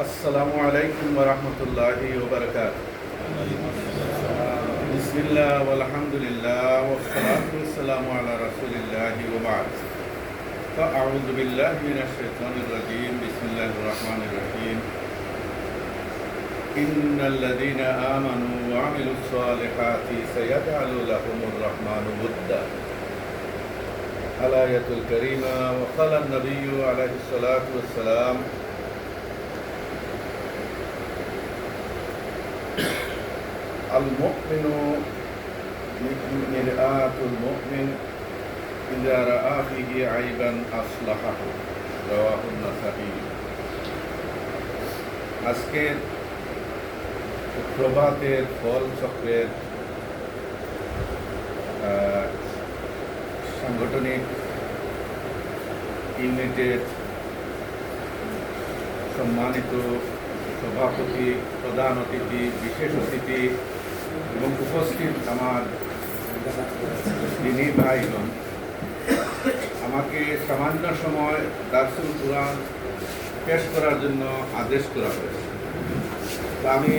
আসসালামু আলাইকুম ওয়া রাহমাতুল্লাহি ওয়া বারাকাতুহু। বিসমিল্লাহ ওয়াল হামদুলিল্লাহ ওয়াস সালাতু ওয়াস সালামু আলা রাসূলিল্লাহি ওয়া বা'দ। ফাআউযু বিল্লাহি মিনাশ শাইতানির রাজীম। বিসমিল্লাহির রাহমানির রাহিম। ইন্নাল্লাযীনা আমানু ওয়া আমিলুস সালিহাতি সায়াজআলু লাহুমুর রাহমানু উদ্দা। আল-আয়াতুল কারীমা। ওয়া ক্বালা আন-নাবিয়্যু আলাইহিস সালাতু ওয়াস সালাম المؤمن مرآة المؤمن إذا رأى فيه عيبا أصلحه رواه النسائي। আজকের প্রভাতের ফল চক্রের সাংগঠনিক ইউনিটের সম্মানিত সভাপতি, প্রধান অতিথি, বিশেষ অতিথি এবং উপস্থিত আমার দিনী ভাইগণ, আমাকে সামান্য সময় দারসুল কুরআন পেশ করার জন্য আদেশ করা হয়েছে। আমি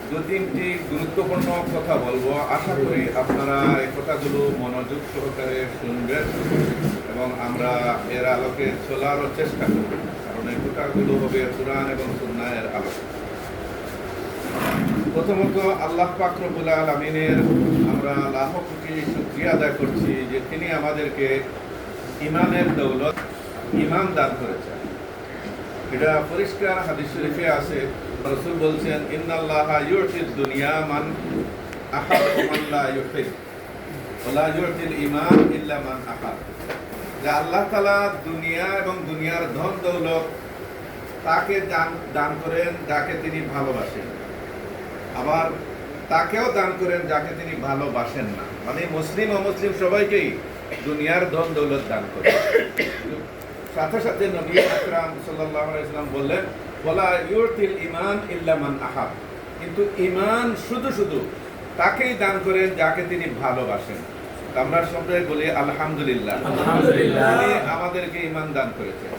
দু তিনটি গুরুত্বপূর্ণ কথা বলবো। আশা করি আপনারা এই কথাগুলো মনোযোগ সহকারে শুনবেন এবং আমরা এর আলোকে চলারও চেষ্টা করব, কারণ এই কথাগুলো হবে কুরআন এবং সুন্নাহের আলোকে। প্রথমত আল্লাহ পাক রব্বুল আলামিনের আমরা লাখ কোটি শুকরিয়া আদায় করছি যে তিনি আমাদেরকে ঈমানের দৌলত, ঈমান দান করেছেন। এটা পরিষ্কার হাদিস শরীফে আছে। রাসূল বলছেন, ইন্নাল্লাহা ইউতিদ দুনিয়া মান আহাব্বা মান লা ইউহিব ওয়া লা ইউতিল ঈমান ইল্লা মান আহাব। যে আল্লাহ তাআলা দুনিয়া এবং দুনিয়ার ধন দৌলত তাকে দান করেন যাকে তিনি ভালোবাসেন, আবার তাকেও দান করেন যাকে তিনি ভালোবাসেন না। মানে মুসলিম অমুসলিম সবাইকেই দুনিয়ার ধন দৌলত দান করেন। সাথে সাথে নবী আকরাম সাল্লাল্লাহু আলাইহি ওয়াসাল্লাম বললেন, ওয়ালা ইউতিল ঈমান ইল্লা মান আহাব। কিন্তু ঈমান শুধু তাকেই দান করেন যাকে তিনি ভালোবাসেন। আমরা সবাই বলি আলহামদুলিল্লাহ, তিনি আমাদেরকে ঈমান দান করেছেন।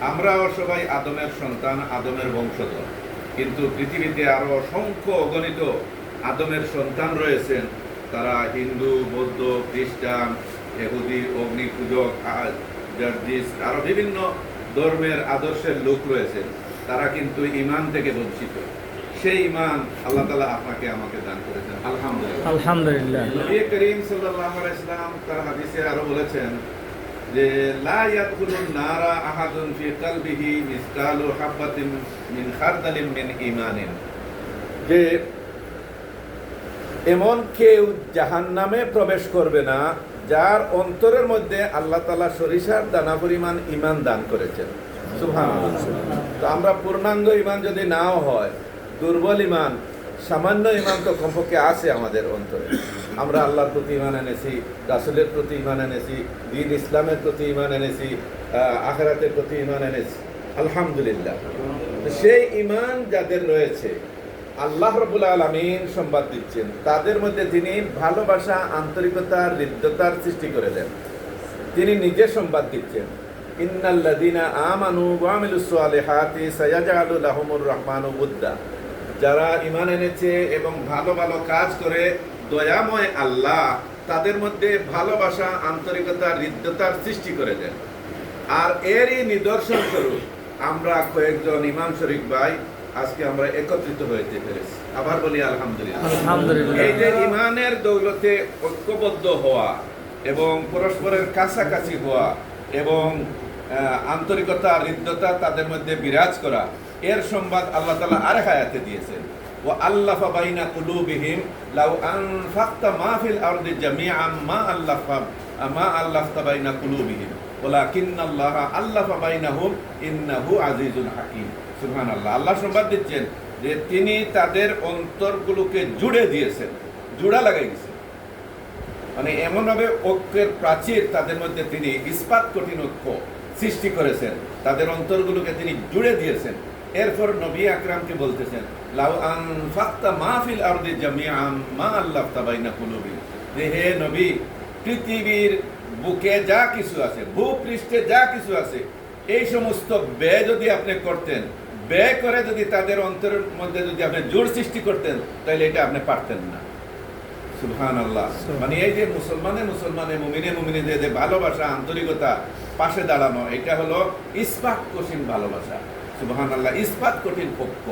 আমরাও সবাই আদমের সন্তান, আদমের বংশধর, কিন্তু পৃথিবীতে আরো অসংখ্য অগণিত আদমের সন্তান রয়েছেন। তারা হিন্দু, বৌদ্ধ, খ্রিস্টান, ইহুদি, অগ্নি পূজক, জার্জিস, আরো বিভিন্ন ধর্মের আদর্শের লোক রয়েছেন। তারা কিন্তু ঈমান থেকে বঞ্চিত। সেই ঈমান আল্লাহ তাআলা আপনাকে আমাকে দান করেছেন, আলহামদুলিল্লাহ। আলহামদুলিল্লাহ। নবী করিম সাল্লাল্লাহু আলাইহি ওয়াসাল্লাম তার হাদিসে আরো বলেছেন যে লা ইয়াদখুলুন নারা আহাদুন ফি কলবিহি মিসকালু হাববাতিন মিন খারদালিন মিন ঈমানিন। যে এমন কেউ জাহান্নামে প্রবেশ করবে না যার অন্তরের মধ্যে আল্লাহ তাআলা সরিষার দানা পরিমাণ ঈমান দান করেছেন। সুবহানাল্লাহ। তো আমরা পূর্ণাঙ্গ ঈমান যদি নাও হয়, দুর্বল ঈমান, সামান্য ঈমান তো কমপক্ষে আছে আমাদের অন্তরে। আমরা আল্লাহর প্রতি ঈমান এনেছি, রাসূলের প্রতি ঈমান এনেছি, দ্বীন ইসলামের প্রতি ঈমান এনেছি, আখিরাতের প্রতি ঈমান এনেছি, আলহামদুলিল্লাহ। তো সেই ঈমান যাদের রয়েছে, আল্লাহ রাব্বুল আলামিন সংবাদ দিচ্ছেন তাদের মধ্যে তিনি ভালোবাসা, আন্তরিকতা, হৃদ্যতার সৃষ্টি করে দেন। তিনি নিজে সংবাদ দিচ্ছেন, ইন্নাল্লাযীনা আমানু ওয়া আমিলুস সালিহাতি সায়াজআলু লাহুমুর রাহমানু উদ্দা। যারা ঈমান এনেছে এবং ভালো ভালো কাজ করে দয়াময় আল্লাহ তাদের মধ্যে ভালোবাসা, আন্তরিকতা, হৃদ্যতার সৃষ্টি করে দেন। আর এরই নিদর্শন স্বরূপ আমরা কয়েকজন ঈমান শরীক ভাই আজকে আমরা একত্রিত হয়েছে পেরেছি। আবার বলি আলহামদুলিল্লাহ। আলহামদুলিল্লাহ। এই যে ঈমানের দৌলতে ঐক্যবদ্ধ হওয়া এবং পরস্পরের কাছাকাছি হওয়া এবং আন্তরিকতা, হৃদ্যতা তাদের মধ্যে বিরাজ করা, এর সংবাদ আল্লাহ তাআলা আরেক আয়াতে দিয়েছেন, ওয়া আল্লাফা বাইনা কুলুবিহিম লাউ আনফাকতা মা ফিল আরদি জামিআন মা আল্লাফতা বাইনা কুলুবিহিম ওয়ালাকিন্নাল্লাহা আল্লাফা বাইনাহুম ইন্নাহু আজিজুন হাকীম। সুবহানাল্লাহ। আল্লাহ সংবাদ দিচ্ছেন যে তিনি তাদের অন্তরগুলোকে জুড়ে দিয়েছেন, জোড়া লাগাই দিয়েছেন। মানে এমনভাবে ঐক্যের প্রাচীর তাদের মধ্যে তিনি ইস্পাত কঠিন ঐক্য সৃষ্টি করেছেন, তাদের অন্তরগুলোকে তিনি জুড়ে দিয়েছেন। এরপর নবী আকরামকে বলতেছেন, লাউ আনফাকতা মা ফিল আরদি জামিআন মা আল্লাফতা বাইনা কুলুবিহিম। যে হে নবী, পৃথিবীর বুকে যা কিছু আছে, ভূপৃষ্ঠে যা কিছু আছে, এই সমস্ত ব্যয় যদি আপনি করতেন, ব্যয় করে যদি তাদের অন্তরের মধ্যে যদি আপনি জোর সৃষ্টি করতেন তাহলে এটা আপনি পারতেন না। সুবহানাল্লাহ। মানে এই যে মুসলমানে মুমিনে যে ভালোবাসা, আন্তরিকতা, পাশে দাঁড়ানো, এটা হলো ইস্পাত কঠিন ভালোবাসা। সুবহানাল্লাহ, ইস্পাত কঠিন পক্ষ।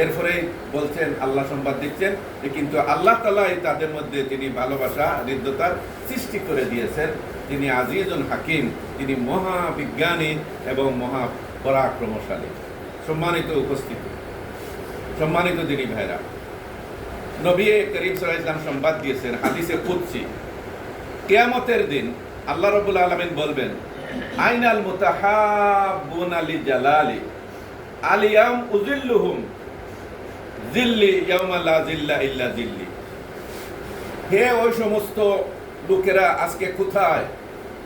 এরপরে বলছেন, আল্লাহ সংবাদ দিচ্ছেন যে কিন্তু আল্লাহ তাআলা তাদের মধ্যে তিনি ভালোবাসা, হৃদ্যতার সৃষ্টি করে দিয়েছেন। তিনি আজিজুন হাকিম, তিনি মহাবিজ্ঞানী এবং মহা পরাক্রমশালী। সম্মানিত উপস্থিতি, সম্মানিত দিনী ভাইরা, নবী করিম সাল্লাল্লাহু আলাইহি ওয়াসাল্লাম সংবাদ দিয়েছেন হাদিসে কুদসি, কিয়ামতের দিন আল্লাহ রাব্বুল আলামিন বলবেন, আইনাল মুতাহাব্বুনা লিজালালি আলিয়াম উযিল্লুহুম জিল্লি ইয়াওমা লা জিল্লা ইল্লা জিল্লি। হে ওই সমস্ত লোকেরা আজকে কোথায়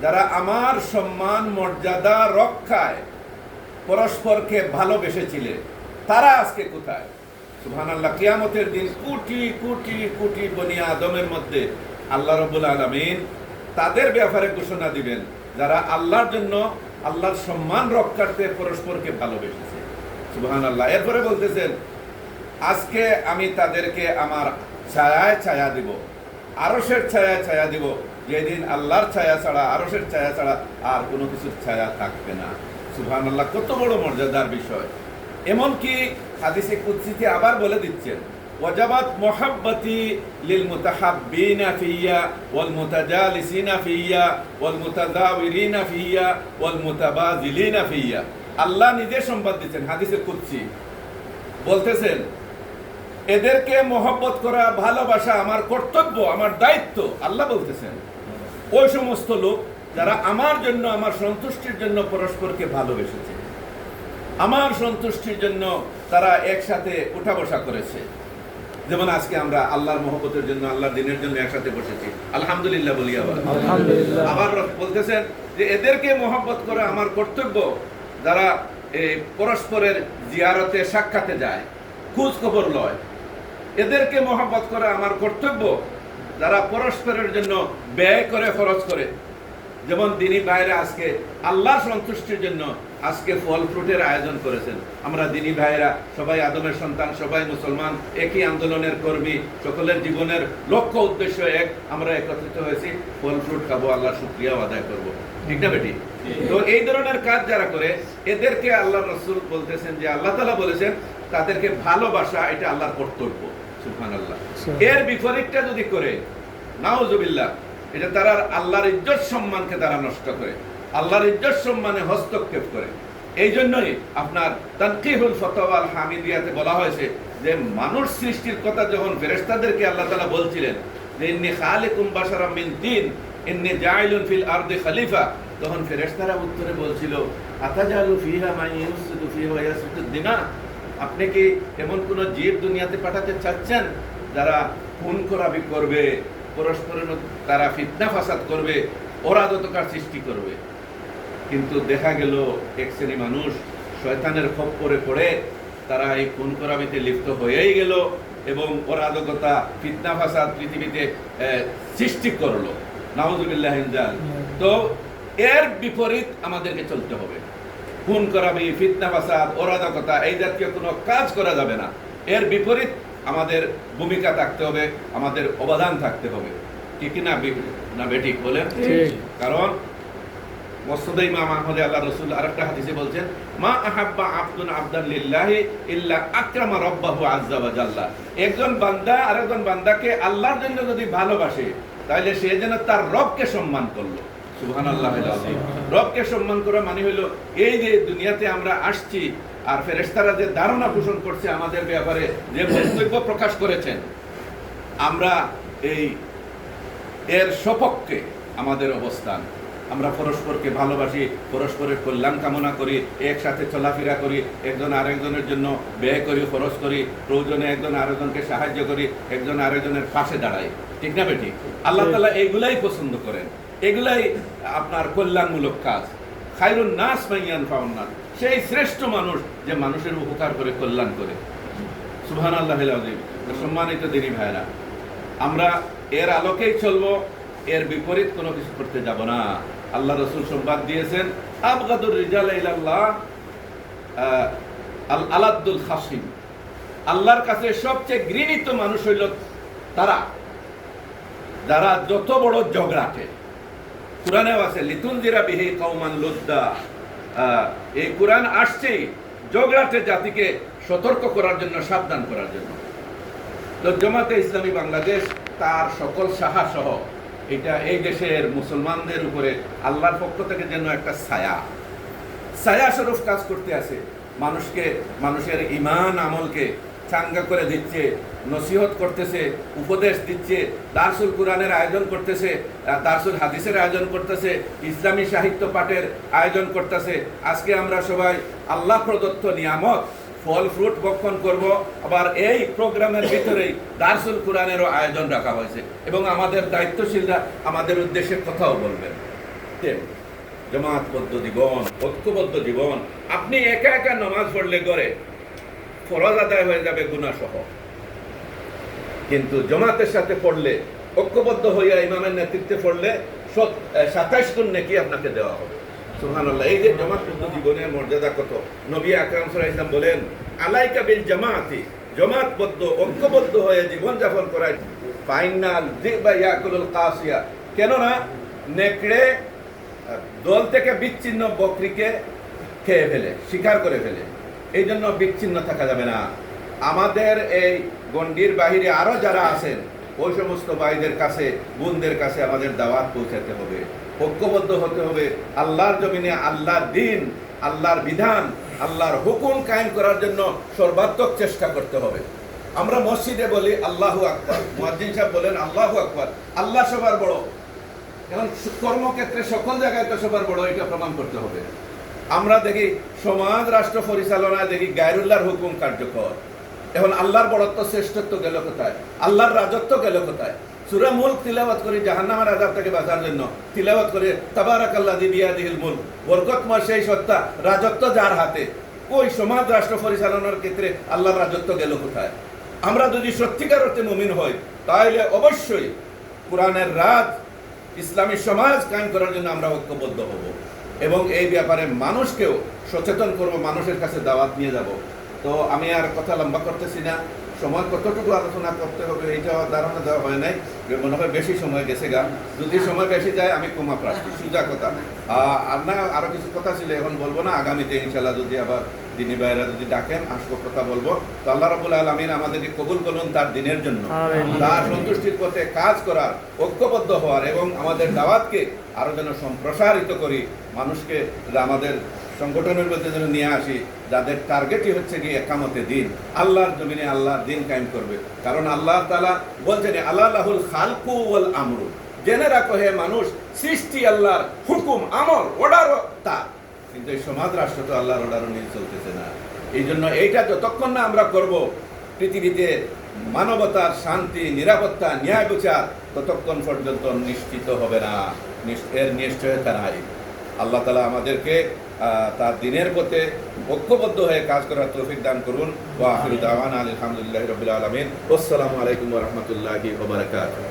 যারা আমার সম্মান মর্যাদা রক্ষায় পরস্পরকে ভালোবেসেছিলে, তারা আজকে কোথায়? সুবহানাল্লাহ। কিয়ামতের দিন কোটি কোটি কোটি বনি আদমের মধ্যে আল্লাহ রাব্বুল আলামিন তাদের ব্যাপারে ঘোষণা দিবেন যারা আল্লাহর জন্য, আল্লাহর সম্মান রক্ষার্থে পরস্পরকে ভালোবেসেছে। সুবহানাল্লাহ। এরপরে বলতেছেন, আজকে আমি তাদেরকে আমার ছায়ায় ছায়া দিব, আরশের ছায়ায় ছায়া দিব, যেদিন আল্লাহর ছায়া ছাড়া, আরশের ছায়া ছাড়া আর কোনো কিছুর ছায়া থাকবে না। সুবহানাল্লাহ, কত বড় মর্যাদার বিষয়। এমনকি হাদিসে কুদসিতে আবার বলে দিচ্ছেন, ওয়াজাবাত মুহাব্বতি লিল মুতাহাব্বিনা ফিয়া ওয়াল মুতাজালিসিনা ফিয়া ওয়াল মুতাযাওয়িরিনা ফিয়া ওয়াল মুতাবাযিলিনা ফিয়া। আল্লাহ নিজে সংবাদ দিচ্ছেন হাদিসে কুদসি, বলতেছেন এদেরকে মহব্বত করা, ভালোবাসা আমার কর্তব্য, আমার দায়িত্ব। আল্লাহ বলতেছেন ওই সমস্ত লোক যারা আমার জন্য, আমার সন্তুষ্টির জন্য পরস্পরকে ভালোবেসেছে, আমার সন্তুষ্টির জন্য তারা একসাথে উঠা বসা করেছে। যেমন আজকে আমরা আল্লাহর মহব্বতের জন্য, আল্লাহর দিনের জন্য একসাথে বসেছি, আলহামদুলিল্লাহ বলি। আবার বলতেছেন যে এদেরকে মহব্বত করা আমার কর্তব্য, যারা পরস্পরের জিয়ারতে, সাক্ষাতে যায়, খোঁজ খবর লয়। এদেরকে মহব্বত করা আমার কর্তব্য, যারা পরস্পরের জন্য ব্যয় করে, খরচ করে। যেমন দিনী ভাইরা আজকে আল্লাহর সন্তুষ্টির জন্য আজকে ফল ফ্রুটের আয়োজন করেছেন। আমরা দিনী ভাইরা সবাই আদমের সন্তান, সবাই মুসলমান, একই আন্দোলনের কর্মী, সকলের জীবনের লক্ষ্য উদ্দেশ্য এক। আমরা একত্রিত হয়েছি, ফল ফ্রুট খাবো, আল্লাহর শুকরিয়াও আদায় করবো, ঠিক না বেটি? তো এই ধরনের কাজ যারা করে, এদেরকে আল্লাহ রাসূল বলতেছেন যে আল্লাহ তাআলা বলেছেন তাদেরকে ভালোবাসা, এটা আল্লাহর কর্তব্য। সুবহানাল্লাহ। এর বিপরীতটা যদি করে, নাউজুবিল্লাহ, এটা তারা আল্লাহর ইজ্জত সম্মানকে তারা নষ্ট করে, আল্লাহর ইজ্জত সম্মানে হস্তক্ষেপ করে। এই জন্যই আপনার তানকিহুল ফাতাওয়া আল হামিদিয়াতে বলা হয়েছে যে মানুষ সৃষ্টির কথা যখন ফেরেশতাদেরকে আল্লাহ তাআলা বলছিলেন যে ইন্নী খালিকুম বাশারাম মিন তিন ইন্নী জাইলুন ফিল আরদি খলিফা, তখন ফেরেশতারা উত্তরে বলছিল, আতাজালু ফিহা মান ইউফসিদু ফিহা ওয়া ইয়াসফিকুদ দিমা। আপনি কি এমন কোন জীব দুনিয়াতে পাঠাতে চাচ্ছেন যারা খুন খরাবি করবে, পরস্পরের তারা ফিতনা ফাসাদ করবে, অরাজকতার সৃষ্টি করবে? কিন্তু দেখা গেল এক শ্রেণী মানুষ শয়তানের খপ্পরে পড়ে তারা এই খুন খরাবিতে লিপ্ত হয়েই গেল এবং অরাজকতা, ফিতনা ফাসাদ পৃথিবীতে সৃষ্টি করলো। নাউজুবিল্লাহ। তো এর বিপরীত আমাদেরকে চলতে হবে। খুন খরাবি, ফিতনা ফাসাদ, অরাজকতা, এই জাতীয় কোনো কাজ করা যাবে না। এর বিপরীত আমাদের ভূমিকা থাকতে হবে, আমাদের অবদান থাকতে হবে, ঠিক না বেঠিক বলেন? কারণ মসনদে ইমাম আহমদ আল্লাহ রাসূল আরেকটা হাদিসে বলছেন, মা আহাব্বা আবদুন আবদান লিল্লাহি ইল্লা আকরামা রাব্বাহু আযজা ওয়া জাল্লা। একজন বান্দা আরেকজন বান্দাকে আল্লাহর জন্য যদি ভালোবাসে, তাহলে সে যেন তার রবকে সম্মান করলো। সুবহানাল্লাহ। রবকে সম্মান করা মানে হলো এই যে দুনিয়াতে আমরা আসছি, আর ফেরেশতারা যে ধারণা পোষণ করছে আমাদের ব্যাপারে, যে মন্তব্য প্রকাশ করেছেন, আমরা এর সপক্ষে আমাদের অবস্থান। আমরা পরস্পরকে ভালোবাসি, পরস্পরের কল্যাণ কামনা করি, একসাথে চলাফেরা করি, একজন আরেকজনের জন্য ব্যয় করি, খরচ করি, প্রয়োজনে একজন আরেকজনকে সাহায্য করি, একজন আরেকজনের পাশে দাঁড়াই, ঠিক না বেটি? আল্লাহ তাআলা এইগুলাই পছন্দ করেন, এগুলাই আপনার কল্যাণমূলক কাজ। খায়রুন নাস মান ইয়ানফাউন নাস, সেই শ্রেষ্ঠ মানুষ যে মানুষের উপকার করে, কল্যাণ করে। সুবহানাল্লাহিল আযীম। সম্মানিত দিনী ভাইরা, আমরা এর আলোকেই চলবো, এর বিপরীত কোনো কিছু করতে যাব না। আল্লাহ রাসূল সংবাদ দিয়েছেন, আবগাদুর রিজাল ইলাল্লাহ আল আলাদ্দুল খাসিম, আল্লাহর কাছে সবচেয়ে ঘৃণিত মানুষ হইল তারা যারা যত বড় ঝগড়াটে। কোরআনেও আছে লিতুনজিরা বিহি কওমান লুদ্দা, এই কোরআন আসছে ঝগড়াটে জাতিকে সতর্ক করার জন্য, সাবধান করার জন্য। তো জামাতে ইসলামী বাংলাদেশ তার সকল শাখা সহ এটা এই দেশের মুসলমানদের উপরে আল্লাহর পক্ষ থেকে যেন একটা ছায়া স্বরূপ কাজ করতে আছে। মানুষের ঈমান আমলকে চাঙ্গা করে দিচ্ছে, নসিহত করতেছে, উপদেশ দিচ্ছে, দারসুল কোরআনের আয়োজন করতেছে, দারসুল হাদিসের আয়োজন করতেছে, ইসলামী সাহিত্য পাঠের আয়োজন করতেছে। আজকে আমরা সবাই আল্লাহ প্রদত্ত নিয়ামত ফল ফ্রুট ভক্ষণ করব। আবার এই প্রোগ্রামের ভিতরেই দারসুল কোরআনেরও আয়োজন রাখা হয়েছে এবং আমাদের দায়িত্বশীলরা আমাদের উদ্দেশ্যে কথাও বলবেন। জামাতবদ্ধ জীবন, ঐক্যবদ্ধ জীবন। আপনি একা একা নামাজ পড়লে করে ফরজ আদায় হয়ে যাবে গুনাহ সহ, কিন্তু জামাতের সাথে পড়লে, ঐক্যবদ্ধ হইয়া ইমামের নেতৃত্বে পড়লে 27 গুণ নেকি আপনাকে দেওয়া হবে। সুবহানাল্লাহ। এই যে জামাতবদ্ধ জীবনের মর্যাদা কত! নবী আকরাম সাল্লাল্লাহু আলাইহি ওয়াসাল্লাম বলেন, আলাইকা বিল জামাতি, জামাতবদ্ধ ঐক্যবদ্ধ হয়ে জীবন যাপন করায়। ফাইনাল যিবা ইয়াকুলুল কাসিয়া, কেননা নেকড়ে দল থেকে বিচ্ছিন্ন বকরিকে খেয়ে ফেলে, শিকার করে ফেলে। এই জন্য বিচ্ছিন্ন থাকা যাবে না। আমাদের এই গণ্ডির বাহিরে আরো যারা আছেন ওই সমস্ত ভাইদের কাছে, বোনদের কাছে আমাদের দাওয়াত পৌঁছাতে হবে, ঐক্যবদ্ধ হতে হবে। আল্লাহর জমিনে আল্লাহর দ্বীন, আল্লাহর বিধান, আল্লাহর হুকুম কায়েম করার জন্য সর্বাত্মক চেষ্টা করতে হবে। আমরা মসজিদে বলি আল্লাহু আকবার, মুয়াজ্জিন সাহেব বলেন আল্লাহু আকবার। আল্লাহ সবার বড়, এখন কর্মক্ষেত্রে সকল জায়গায় তো সবার বড়, এটা প্রমাণ করতে হবে। আমরা দেখি সমাজ রাষ্ট্র পরিচালনায় দেখি গায়রুল্লাহর হুকুম কার্যকর। এখন আল্লাহর বড়ত্ব শ্রেষ্ঠত্ব গেল কোথায়? আল্লাহর রাজত্ব গেল কোথায়? সূরা মুলক তিলাওয়াত করি জাহান্নামের আযাব থেকে বাঁচার জন্য, তিলাওয়াত করে তাবারাকাল্লাযী বিয়াদিহিল মুলক, বরকতময় সেই সত্তা, রাজত্ব যার হাতে। ওই সমাজ রাষ্ট্র পরিচালনার ক্ষেত্রে আল্লাহর রাজত্ব গেল কোথায়? আমরা যদি সত্যিকার অর্থে মুমিন হই তাহলে অবশ্যই কোরআনের রাজ, ইসলামী সমাজ কায়েম করার জন্য আমরা ঐক্যবদ্ধ হব এবং এই ব্যাপারে মানুষকেও সচেতন করব, মানুষের কাছে দাওয়াত নিয়ে যাব। তো আমি আর কথা লম্বা করতেছি না, সময় কতটুকু আলোচনা করতে হবে এইটা ধারণা দেওয়া হয় নাই, মনে হয় বেশি সময় গেছে গা। যদি সময় বেশি যায় আমি ক্ষমা প্রার্থী, সোজা কথা। আর না আরো কিছু কথা ছিল, এখন বলবো না, আগামীতে ইনশাল্লাহ যদি আবার দিনী ভাইরা যদি ডাকেন আসবো, কথা বলবো। তো আল্লাহ রাব্বুল আলামিন আমাদেরকে কবুল করুন তার দিনের জন্য, তার সন্তুষ্টির পথে কাজ করার, ঐক্যবদ্ধ হওয়ার এবং আমাদের দাওয়াতকে আরো যেন সম্প্রসারিত করি, মানুষকে আমাদের সংগঠনের মধ্যে যেন নিয়ে আসি, যাদের টার্গেটই হচ্ছে কি একামতে দিন, আল্লাহর জমিনে আল্লাহর দিন কায়েম করবে। কারণ আল্লাহ তাআলা বলছেন আল্লাহ লাহুল খালকু ওয়াল আমরু, জেনে রাখো হে মানুষ, সৃষ্টি আল্লাহর, হুকুম আমল অর্ডারও তার। কিন্তু এই সমাজ রাষ্ট্র তো আল্লাহর অর্ডার নিয়ে চলতেছে না। এই জন্য এইটা যতক্ষণ না আমরা করব, পৃথিবীতে মানবতার শান্তি, নিরাপত্তা, ন্যায় বিচার ততক্ষণ পর্যন্ত নিশ্চিত হবে না, এর নিশ্চয়তা নাই। আল্লাহ তাআলা আমাদেরকে তার দিনের পথে ঐক্যবদ্ধ হয়ে কাজ করার তৌফিক দান করুন। ওয়া আখিরু দাওয়ানা আলহামদুলিল্লাহি রাব্বিল আলামিন। আসসালামু আলাইকুম ওয়া রাহমাতুল্লাহি ওয়া বারাকাতুহু।